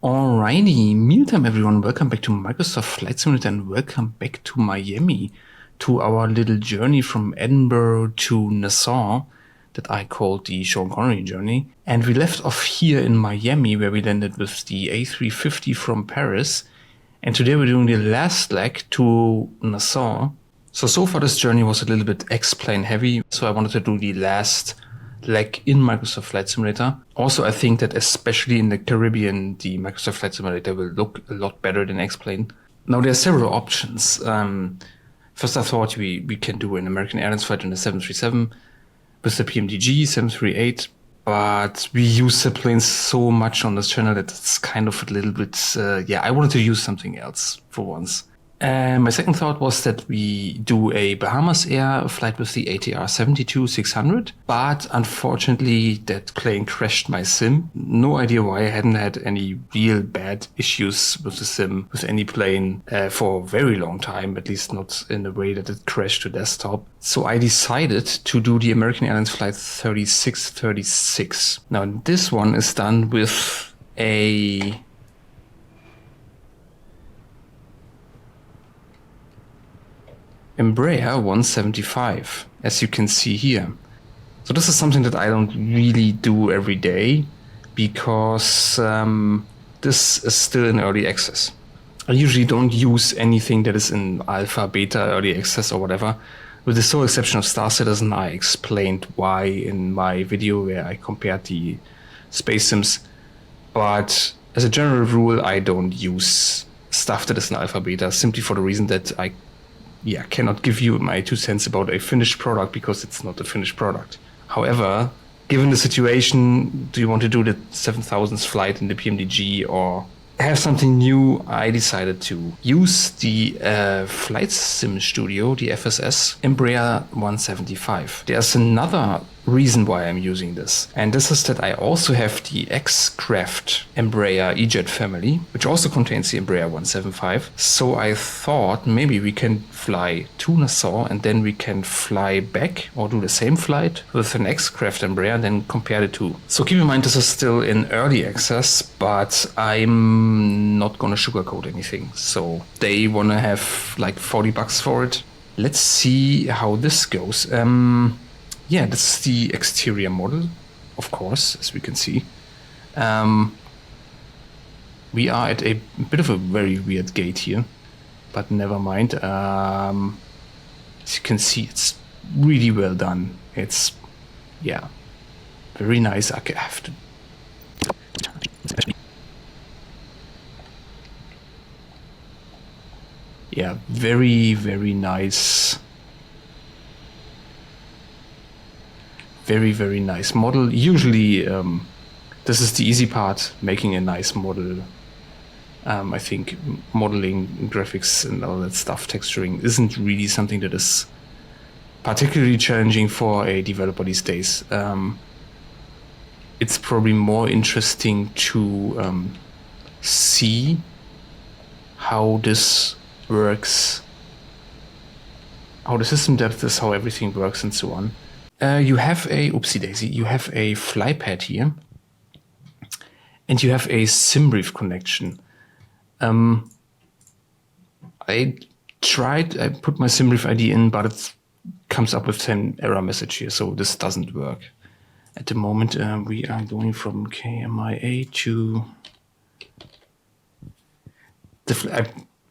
Alrighty, mealtime everyone, welcome back to Microsoft Flight Simulator and welcome back to Miami, to our little journey from Edinburgh to Nassau that I called the Sean Connery journey. And we left off here in Miami where we landed with the A350 from Paris. And today we're doing the last leg to Nassau. So far this journey was a little bit X-plane heavy, so I wanted to do the last leg in Microsoft Flight Simulator. Also, I think that especially in the Caribbean, the Microsoft Flight Simulator will look a lot better than X-plane. Now, there are several options. First, I thought we can do an American Airlines flight on the 737 with the PMDG 738, but we use the planes so much on this channel that it's kind of a little bit, I wanted to use something else for once. My second thought was that we do a Bahamas Air flight with the ATR 72-600, but unfortunately that plane crashed my sim. No idea why. I hadn't had any real bad issues with the sim, with any plane for a very long time, at least not in the way that it crashed to desktop. So I decided to do the American Airlines flight 3636. Now this one is done with a Embraer 175, as you can see here. So this is something that I don't really do every day because this is still in early access. I usually don't use anything that is in alpha, beta, early access or whatever. With the sole exception of Star Citizen, I explained why in my video where I compared the space sims. But as a general rule, I don't use stuff that is in alpha, beta, simply for the reason that I cannot give you my 2 cents about a finished product because it's not a finished product. However, given the situation, do you want to do the 7000th flight in the PMDG or have something new? I decided to use the Flight Sim Studio, the FSS Embraer 175. There's another reason why I'm using this, and this is that I also have the X-Craft Embraer E-Jet family, which also contains the Embraer 175. So I thought maybe we can fly to Nassau and then we can fly back or do the same flight with an X-Craft Embraer and then compare the two. So keep in mind this is still in early access, but I'm not gonna sugarcoat anything. So they wanna have like $40 for it. Let's see how this goes. Yeah, this is the exterior model, of course, as we can see. We are at a bit of a very weird gate here, but never mind. As you can see, it's really well done. It's, very nice. I have to... Yeah, very, very nice. Very, very nice model. Usually this is the easy part, making a nice model. I think modeling, graphics and all that stuff, texturing, isn't really something that is particularly challenging for a developer these days. It's probably more interesting to see how this works, how the system depth is, how everything works and so on. You have a, oopsie daisy, you have a flypad here, and you have a SimBrief connection. I put my SimBrief ID in, but it comes up with an error message here, so this doesn't work. At the moment, we are going from KMIA to... I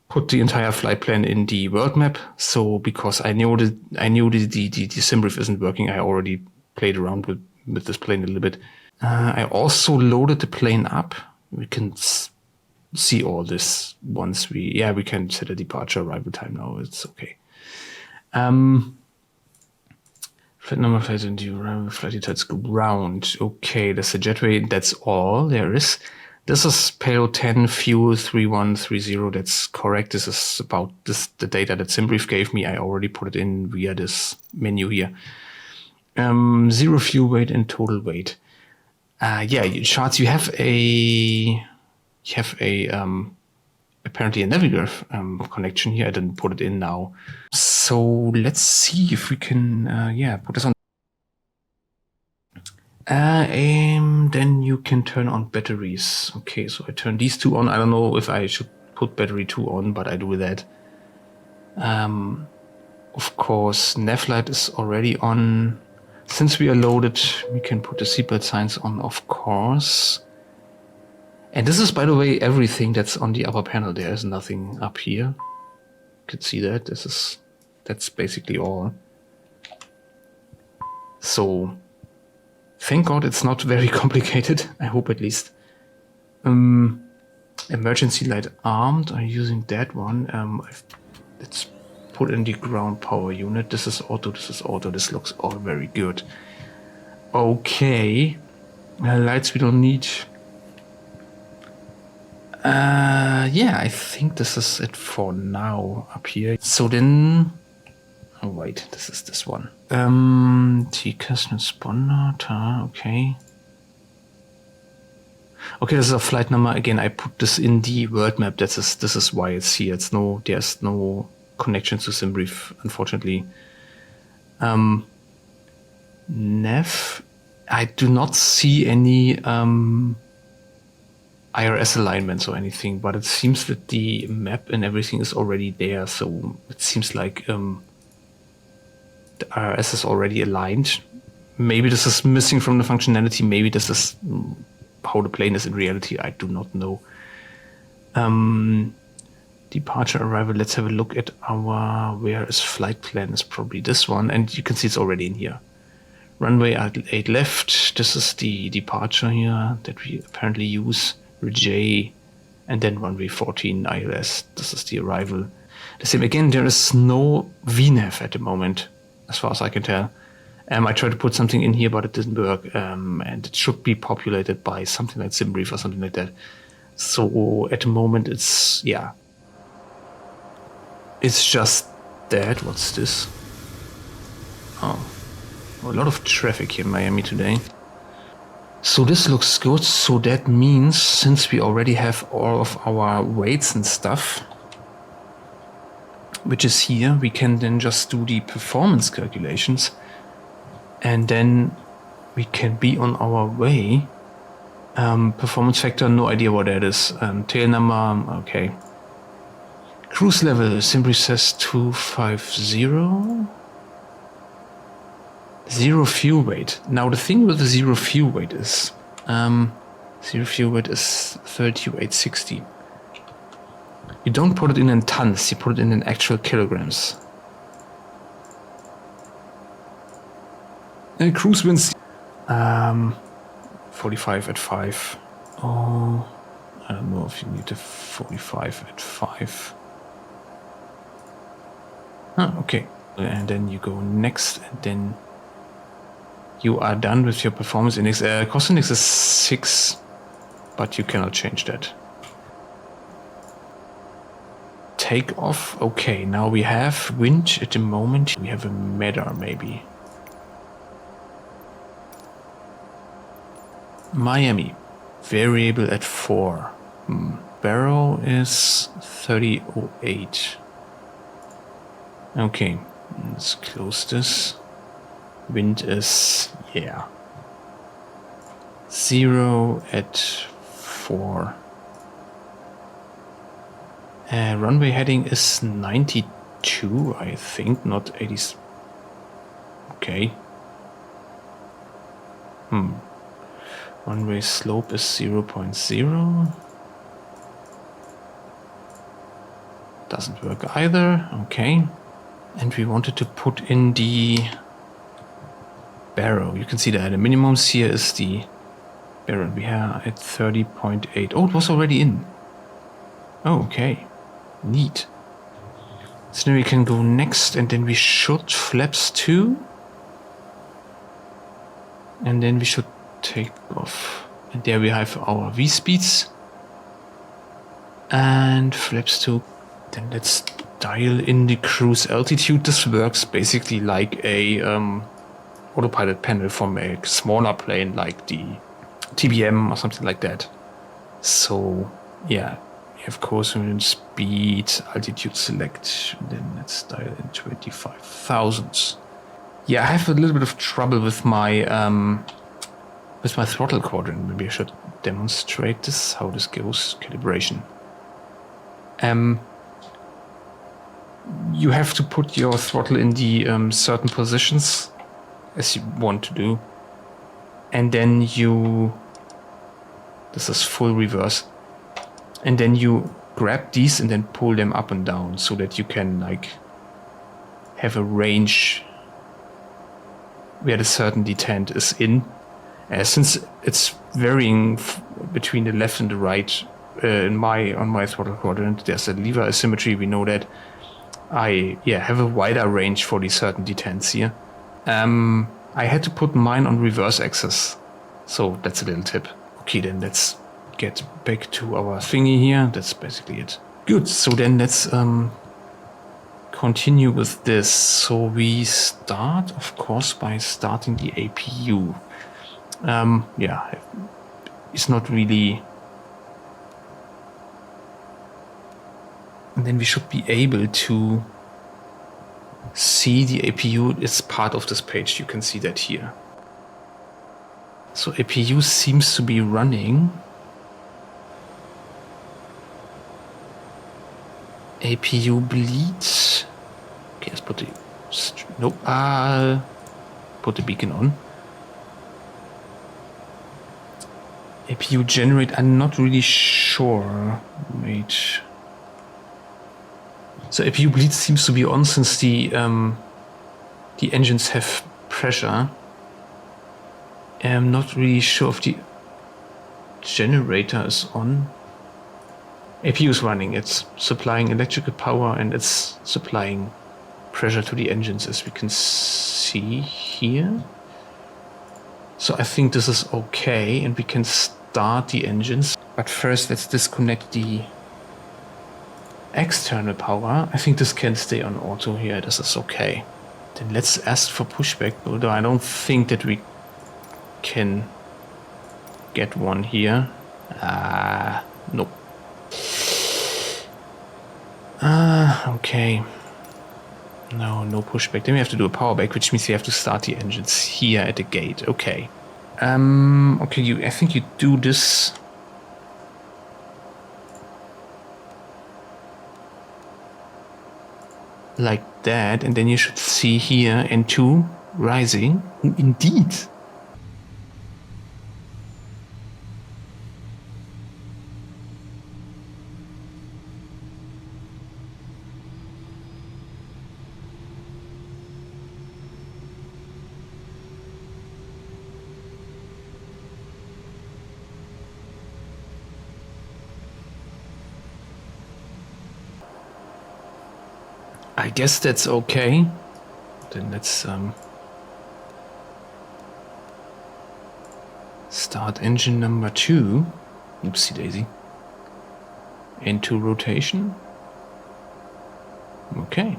put the entire flight plan in the world map, so because I knew the SimBrief isn't working, I already played around with this plane a little bit. I also loaded the plane up. We can see all this once we can set a departure arrival time now. It's okay. Flight number, flight and arrival, flight details, ground. Okay, that's the jetway. That's all there is. This is payload 10, fuel 3130. That's correct. This is about the data that SimBrief gave me. I already put it in via this menu here. 0 fuel weight and total weight. Charts. You have a apparently a Navigator connection here. I didn't put it in now. So let's see if we can put this on. Then you can turn on batteries. Okay, so I turn these two on. I don't know if I should put battery 2 on, but I do that. Of course, nav light is already on. Since we are loaded, we can put the seatbelt signs on, of course. And this is, by the way, everything that's on the upper panel. There is nothing up here. You can see that. That's basically all. So, thank God it's not very complicated. I hope at least. Emergency light armed. I'm using that one. Let's put in the ground power unit. This is auto. This is auto. This looks all very good. Okay. Lights we don't need. Yeah, I think this is it for now up here. So then, oh wait, this is this one. T-Cast transponder, okay. Okay, this is a flight number. Again, I put this in the world map. This is why it's here. There's no connection to SimBrief, unfortunately. Nav, I do not see any IRS alignments or anything, but it seems that the map and everything is already there. So it seems like the IRS is already aligned. Maybe this is missing from the functionality. Maybe this is how the plane is in reality. I do not know. Departure, arrival. Let's have a look at our where is flight plan. Is probably this one, and you can see it's already in here. Runway 8 left. This is the departure here that we apparently use. J, and then runway 14 ILS. This is the arrival. The same again. There is no VNAV at the moment, as far as I can tell. I tried to put something in here, but it didn't work. And it should be populated by something like SimBrief or something like that. So at the moment, it's just that. What's this? Oh, a lot of traffic here in Miami today. So this looks good. So that means since we already have all of our weights and stuff, which is here, we can then just do the performance calculations. And then we can be on our way. Performance factor, no idea what that is. Tail number, okay. Cruise level, SimBrief says 250. Zero fuel weight. Now the thing with the zero fuel weight is, 32860. You don't put it in tons, you put it in actual kilograms. And cruise winds 45 at 5. Oh, I don't know if you need a 45 at 5. Oh, okay. And then you go next, and then you are done with your performance index. Cost index is 6, but you cannot change that. Takeoff. Okay, now we have wind at the moment. We have a matter maybe. Miami. Variable at 4. Barrow is 3008. Okay, let's close this. Wind is, 0 at 4. Runway heading is 92, I think, not 80. Okay. Runway slope is 0.0. Doesn't work either. Okay. And we wanted to put in the Barrow. You can see that the minimums here is the Barrow. We are at 30.8. Oh, it was already in. Oh, okay. Neat. So now we can go next, and then we should flaps 2. And then we should take off. And there we have our V speeds. And flaps 2. Then let's dial in the cruise altitude. This works basically like a autopilot panel from a smaller plane like the TBM or something like that. So yeah, we have course and speed, altitude select, and then let's dial in 25,000. Yeah, I have a little bit of trouble with my with my throttle quadrant. Maybe I should demonstrate this, how this goes, calibration. You have to put your throttle in the certain positions as you want to do. And then this is full reverse. And then you grab these and then pull them up and down so that you can like have a range where the certain detent is in. Since it's varying between the left and the right on my throttle quadrant, there's a lever asymmetry. We know that I have a wider range for these certain detents here. I had to put mine on reverse axis, so that's a little tip. Okay, then let's get back to our thingy here. That's basically it. Good. So then let's continue with this. So we start, of course, by starting the APU. It's not really. And then we should be able to see the APU. It's part of this page. You can see that here. So APU seems to be running. APU bleeds. Okay, let's put the put the beacon on. APU generate. I'm not really sure. Wait. So APU bleed seems to be on since the engines have pressure. I'm not really sure if the generator is on. APU is running. It's supplying electrical power and it's supplying pressure to the engines, as we can see here. So I think this is okay and we can start the engines. But first let's disconnect the external power. I think this can stay on auto here. This is okay. Then let's ask for pushback, although I don't think that we can get one here. Nope. Okay. No pushback. Then we have to do a power back, which means you have to start the engines here at the gate. Okay. Okay, I think you do this. Like that, and then you should see here N2 rising. Indeed. I guess that's okay. Then let's start engine number 2. Oopsie daisy. Into rotation. Okay.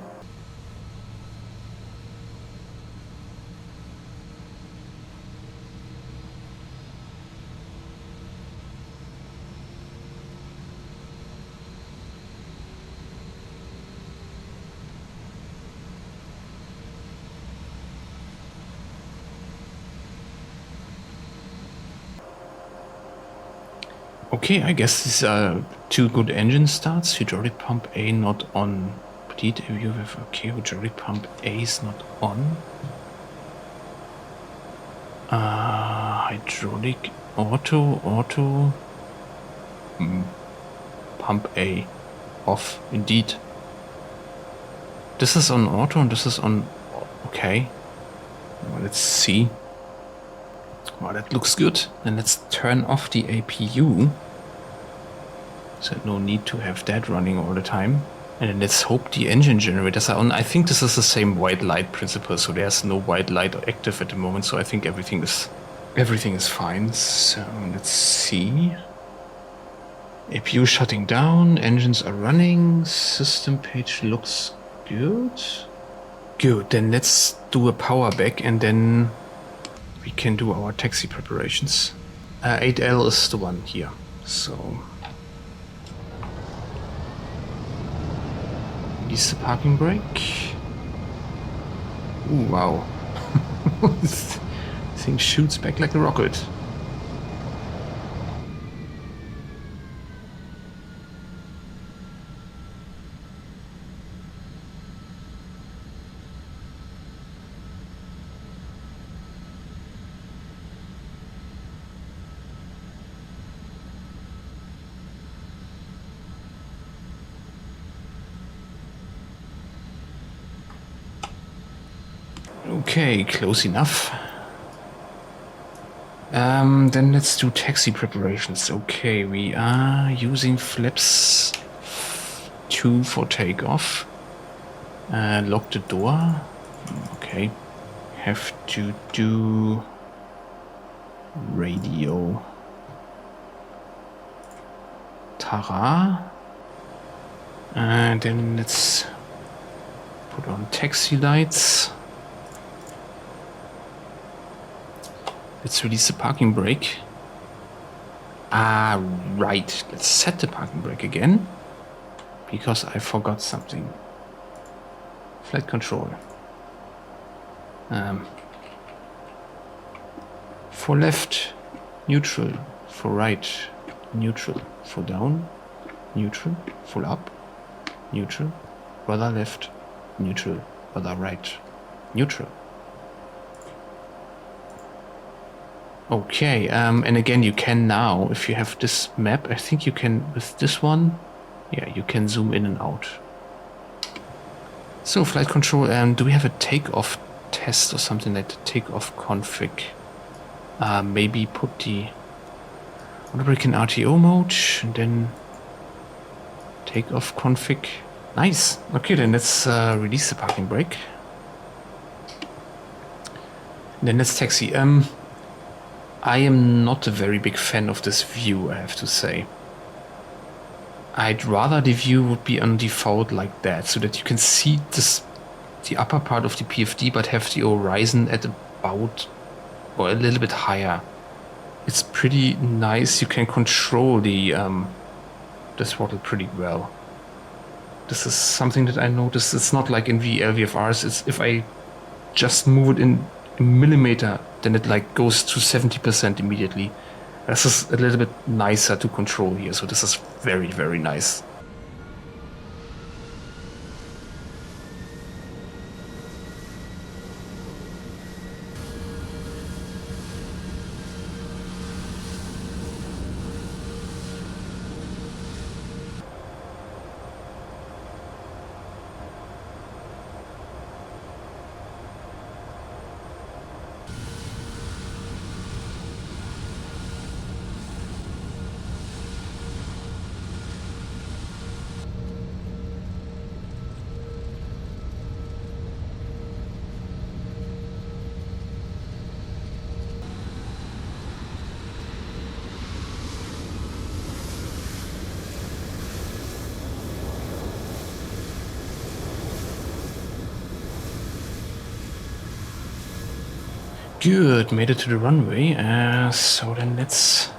Okay, I guess these are 2 good engine starts. Hydraulic pump A not on. Bleed APU with okay, hydraulic pump A is not on. Hydraulic auto. Pump A off. Indeed. This is on auto and this is on. Okay. Well, let's see. Well, that looks good. Then let's turn off the APU. So no need to have that running all the time. And then let's hope the engine generators are on. I think this is the same white light principle, so there's no white light active at the moment. So I think everything is fine. So let's see. APU shutting down. Engines are running. System page looks good. Good. Then let's do a power back and then we can do our taxi preparations. 8L is the one here. So release the parking brake. Ooh, wow. This thing shoots back like a rocket. Okay, close enough. Then let's do taxi preparations. Okay, we are using flaps 2 for takeoff. Lock the door. Okay. Have to do radio. Tara. And then let's put on taxi lights. Let's release the parking brake. Ah, right. Let's set the parking brake again. Because I forgot something. Flight control. For left, neutral. For right, neutral. For down, neutral. For up, neutral. Rudder left, neutral. Rudder right, neutral. Okay, and again, you can now, if you have this map, I think you can, with this one, yeah, you can zoom in and out. So, flight control, do we have a takeoff test or something like the takeoff config? Maybe put the auto brake in RTO mode, and then takeoff config. Nice. Okay, then let's release the parking brake. Then let's taxi. I am not a very big fan of this view, I have to say. I'd rather the view would be on default like that, so that you can see this, the upper part of the PFD, but have the horizon at about, or a little bit higher. It's pretty nice. You can control the throttle pretty well. This is something that I noticed. It's not like in VLVFRs. It's if I just move it in a millimeter, then it like goes to 70% immediately. This is a little bit nicer to control here, so this is very, very nice. Good, made it to the runway. So then let's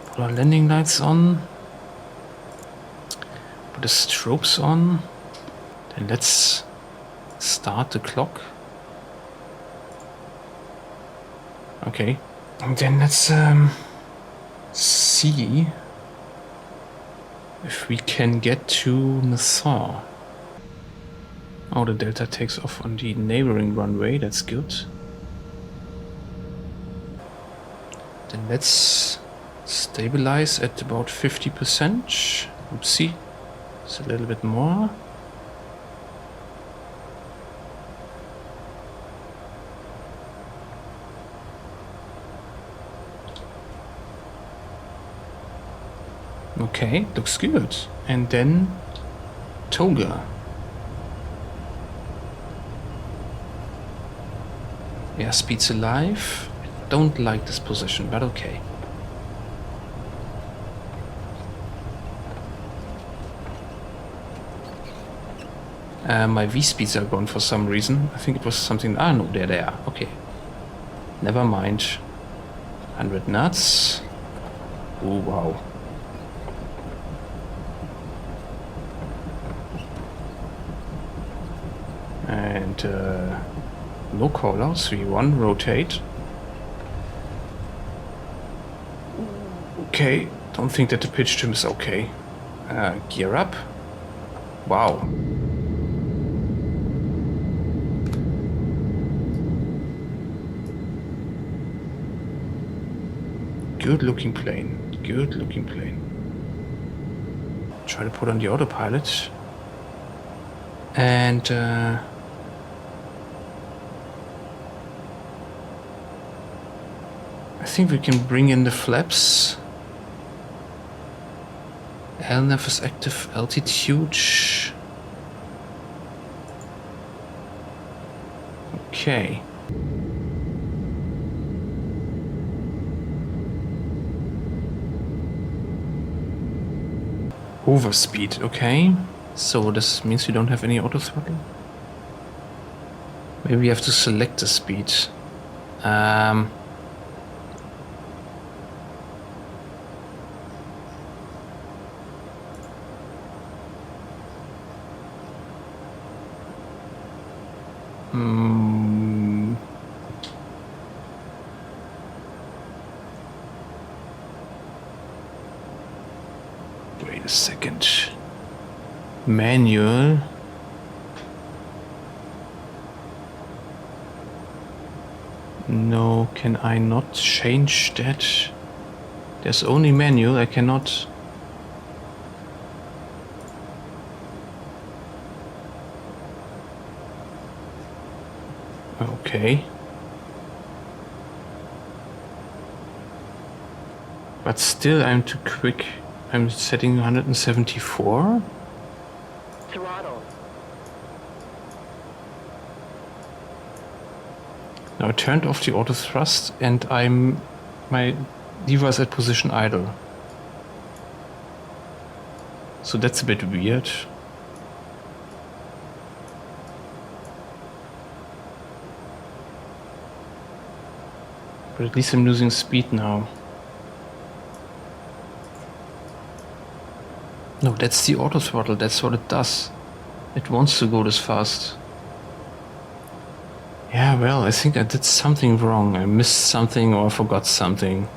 put our landing lights on. Put the strobes on. Then let's start the clock. Okay. And then let's see if we can get to Nassau. Oh, the Delta takes off on the neighboring runway. That's good. Then let's stabilize at about 50%. Oopsie, it's a little bit more. Okay, looks good. And then Toga. Airspeed's alive. Don't like this position, but okay. My V-speeds are gone for some reason. I think it was something... Ah, no, they're there. Okay. Never mind. 100 knots. Oh, wow. And no callouts. V1, rotate. Okay, don't think that the pitch trim is okay. Gear up. Wow. Good looking plane. Good looking plane. Try to put on the autopilot. And think we can bring in the flaps. LNAV is active, altitude. Okay. Overspeed, okay. So this means we don't have any auto throttle. Maybe we have to select the speed. Wait a second. Manual. No, can I not change that? There's only manual, I cannot. Okay. But still I'm too quick. I'm setting 174. Throttle. Now I turned off the auto thrust and my lever is at position idle. So that's a bit weird. But at least I'm losing speed now. No, that's the auto throttle, that's what it does. It wants to go this fast. Yeah, well, I think I did something wrong. I missed something or forgot something.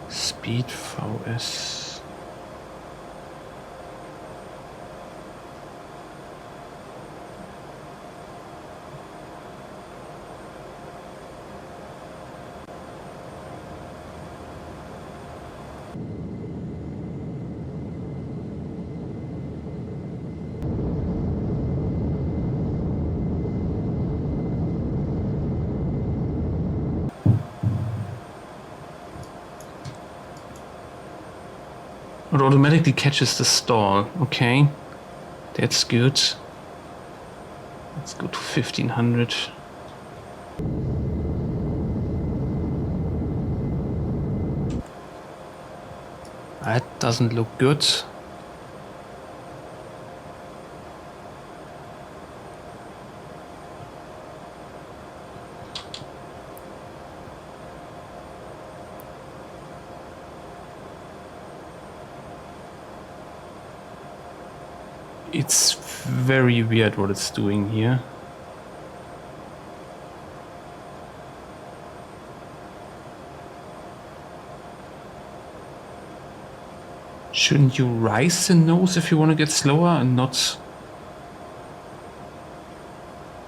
Speed VS. It automatically catches the stall. Okay, that's good. Let's go to 1500. That doesn't look good. It's very weird what it's doing here. Shouldn't you rise the nose if you want to get slower and not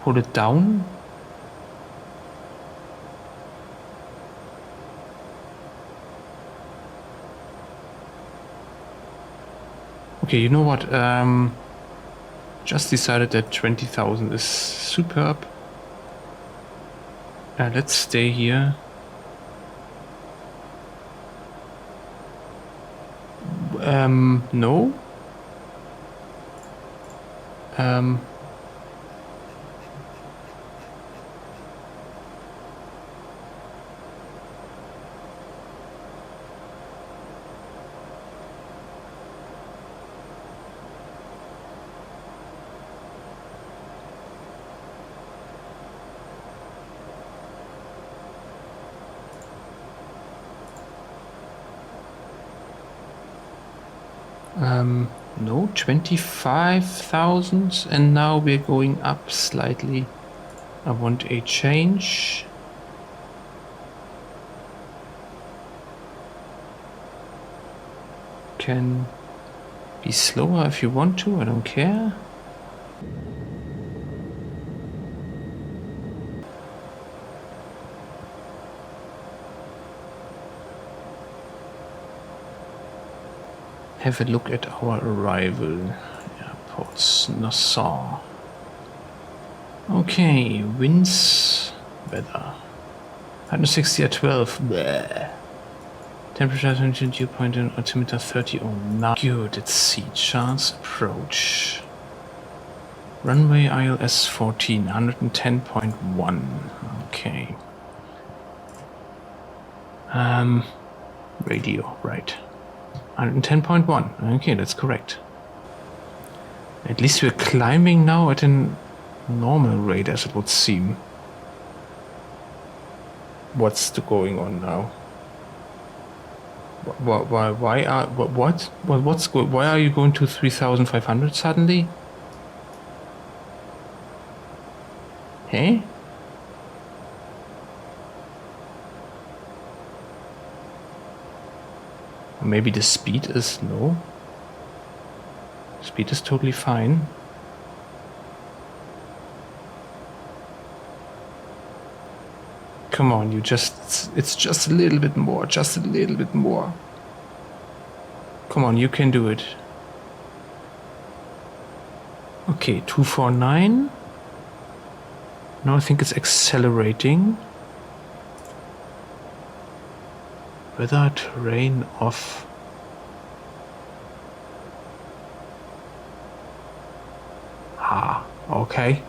pull it down? Okay, you know what? Just decided that 20,000 is superb. Let's stay here. No. No, 25,000, and now we're going up slightly. I want a change. Can be slower if you want to, I don't care. Have a look at our arrival. Airports, Nassau. Okay, winds, weather. 160 at 12. Bleh. Temperature, dew point, and altimeter 30. Oh, now good. Let's see. Chance approach. Runway ILS 14, 110.1. Okay. Radio, right. 110.1. Okay, that's correct. At least we're climbing now at a normal rate, as it would seem. What's going on now? Why are you going to 3,500 suddenly? Hey? Maybe the speed is low. Speed is totally fine. Come on, it's just a little bit more, just a little bit more. Come on, you can do it. Okay, 249. Now I think it's accelerating. Weather, terrain off. Ah, okay.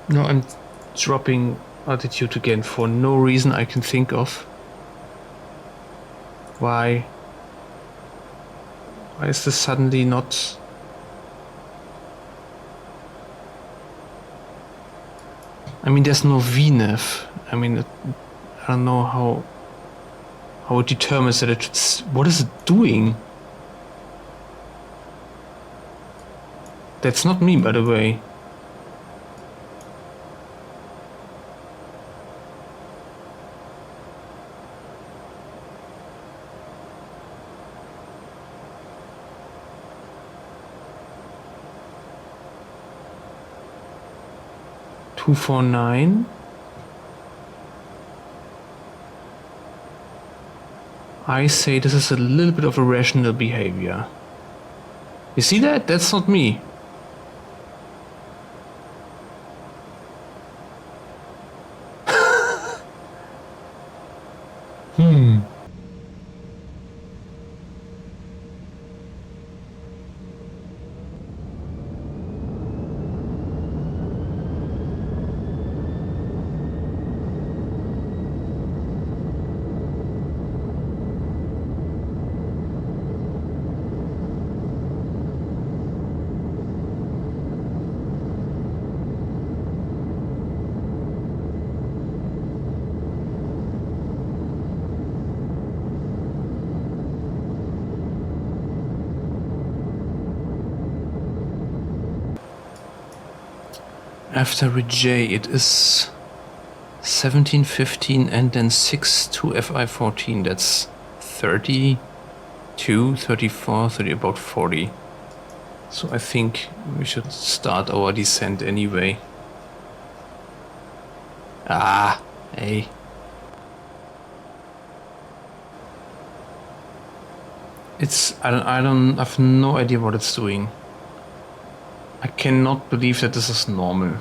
No, I'm dropping altitude again for no reason I can think of. Why? Why is this suddenly not... I mean, there's no VNAV. I mean, I don't know how it determines that it's... What is it doing? That's not me, by the way. $249. I say this is a little bit of irrational behavior. You see that? That's not me. After a J, it is 17, 15, and then 6 to FI 14. That's 32, 34, 30, about 40. So I think we should start our descent anyway. Ah, hey. I have no idea what it's doing. I cannot believe that this is normal.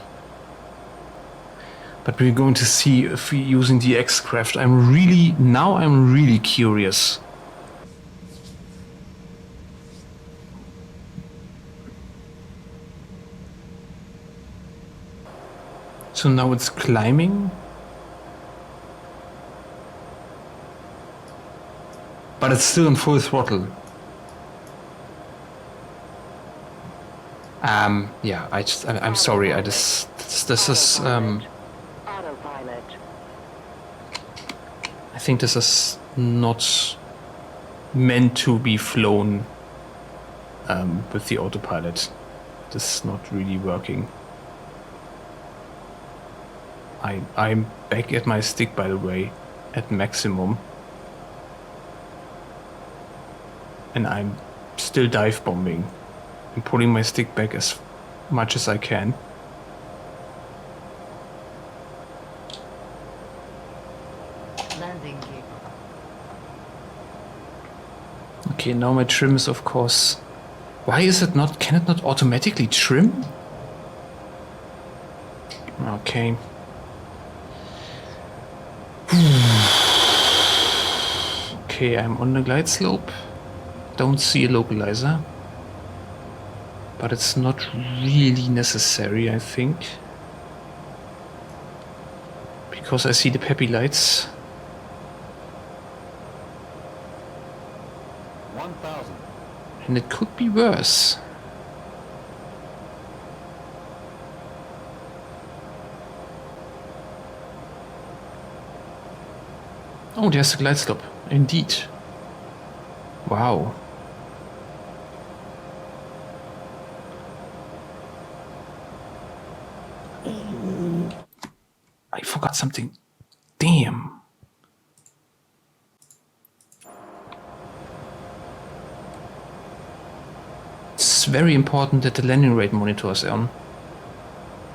But we're going to see if we're using the X-Craft. I'm really curious. So now it's climbing. But it's still in full throttle. Yeah, I'm sorry, this is, Autopilot. I think this is not meant to be flown, with the autopilot. This is not really working. I'm back at my stick, by the way, at maximum. And I'm still dive bombing. I'm pulling my stick back as much as I can. Landing gear. Okay, now my trim is of course... Why is it not... Can it not automatically trim? Okay. Okay, I'm on the glide slope. Don't see a localizer. But it's not really necessary, I think. Because I see the peppy lights. 1,000. And it could be worse. Oh, there's the glide slope. Indeed. Wow. I forgot something. Damn. It's very important that the landing rate monitor is on.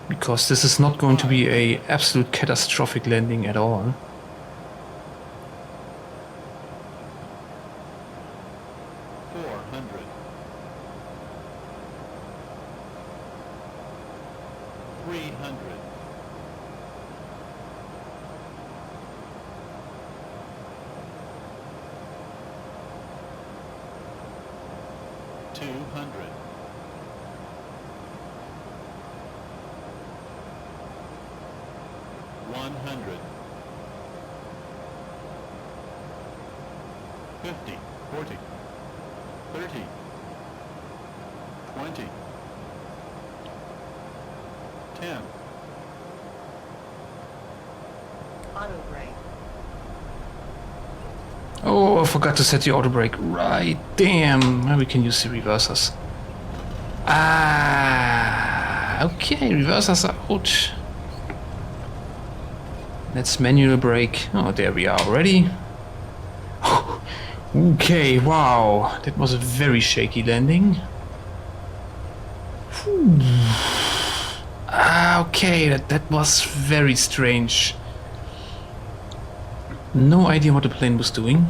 Because this is not going to be an absolute catastrophic landing at all. 400. 300. 200. 100. 50. 40. 30. 20. 10. Auto brake. Oh, I forgot to set the auto brake. Right, damn. Now we can use the reversers. Ah, okay, reversers are out. Let's manual brake. Oh, there we are already. Okay, wow. That was a very shaky landing. Okay, that was very strange. No idea what the plane was doing.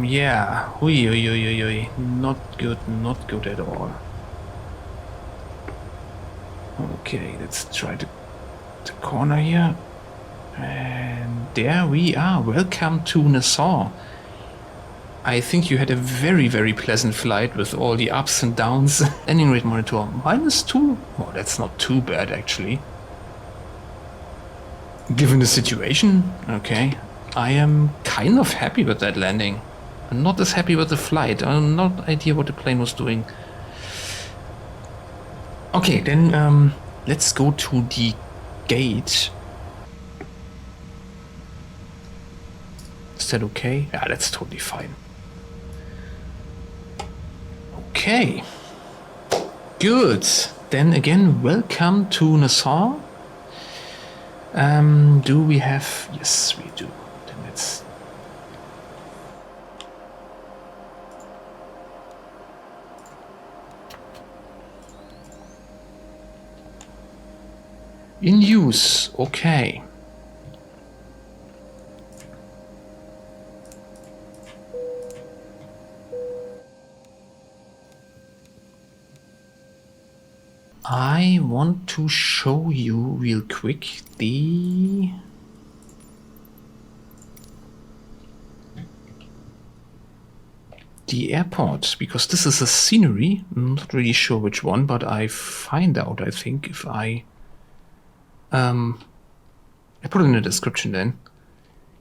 Yeah. Ui, ui, ui, ui, ui. Not good at all. Okay, let's try the corner here. And there we are. Welcome to Nassau. I think you had a very, very pleasant flight with all the ups and downs. Landing rate monitor -2. Oh, that's not too bad actually. Given the situation, okay. I am kind of happy with that landing. I'm not as happy with the flight. I'm not idea what the plane was doing. Okay, then let's go to the gate. Is that okay? Yeah, that's totally fine. Okay. Good. Then again, welcome to Nassau. Do we have... Yes, we do. Then let's... In use. Okay. I want to show you real quick the airport, because this is a scenery. I'm not really sure which one, but I find out, I think, if I put it in the description then.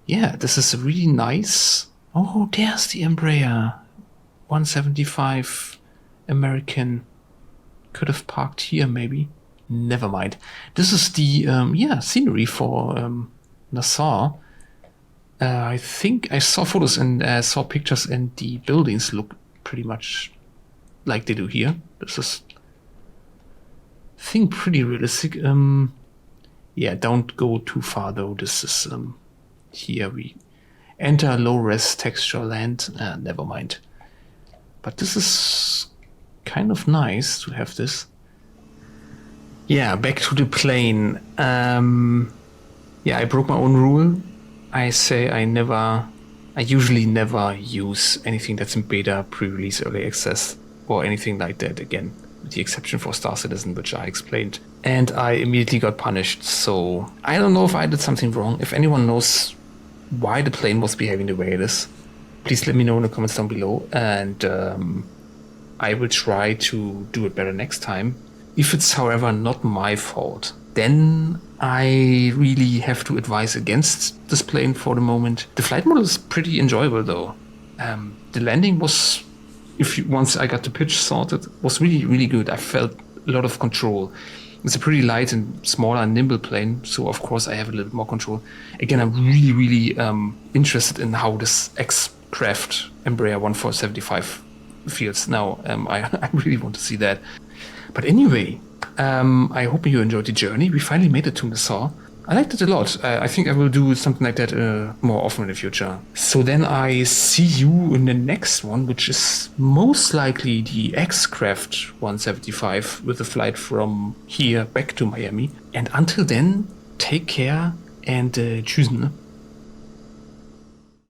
Yeah, this is a really nice... Oh, there's the Embraer 175 American. Could have parked here, maybe. Never mind. This is the scenery for Nassau. I think I saw photos and saw pictures, and the buildings look pretty much like they do here. This is, I think, pretty realistic. Yeah, don't go too far though. This is here we enter low-res texture land. Never mind. But this is kind of nice to have this. Yeah, back to the plane. Yeah, I broke my own rule. I say I never I usually never use anything that's in beta, pre-release, early access, or anything like that again, with the exception for Star Citizen, which I explained. And I immediately got punished, so I don't know if I did something wrong. If anyone knows why the plane was behaving the way it is, please let me know in the comments down below, and I will try to do it better next time. If it's, however, not my fault, then I really have to advise against this plane for the moment. The flight model is pretty enjoyable though. The landing was, once I got the pitch sorted, was really, really good. I felt a lot of control. It's a pretty light and smaller and nimble plane, so of course I have a little bit more control. Again, I'm really, really interested in how this X-Craft Embraer 1475 feels now. I really want to see that. But anyway, I hope you enjoyed the journey. We finally made it to Nassau. I liked it a lot. I think I will do something like that more often in the future. So then I see you in the next one, which is most likely the X-Craft 175 with a flight from here back to Miami. And until then, take care and tschüss. Ne?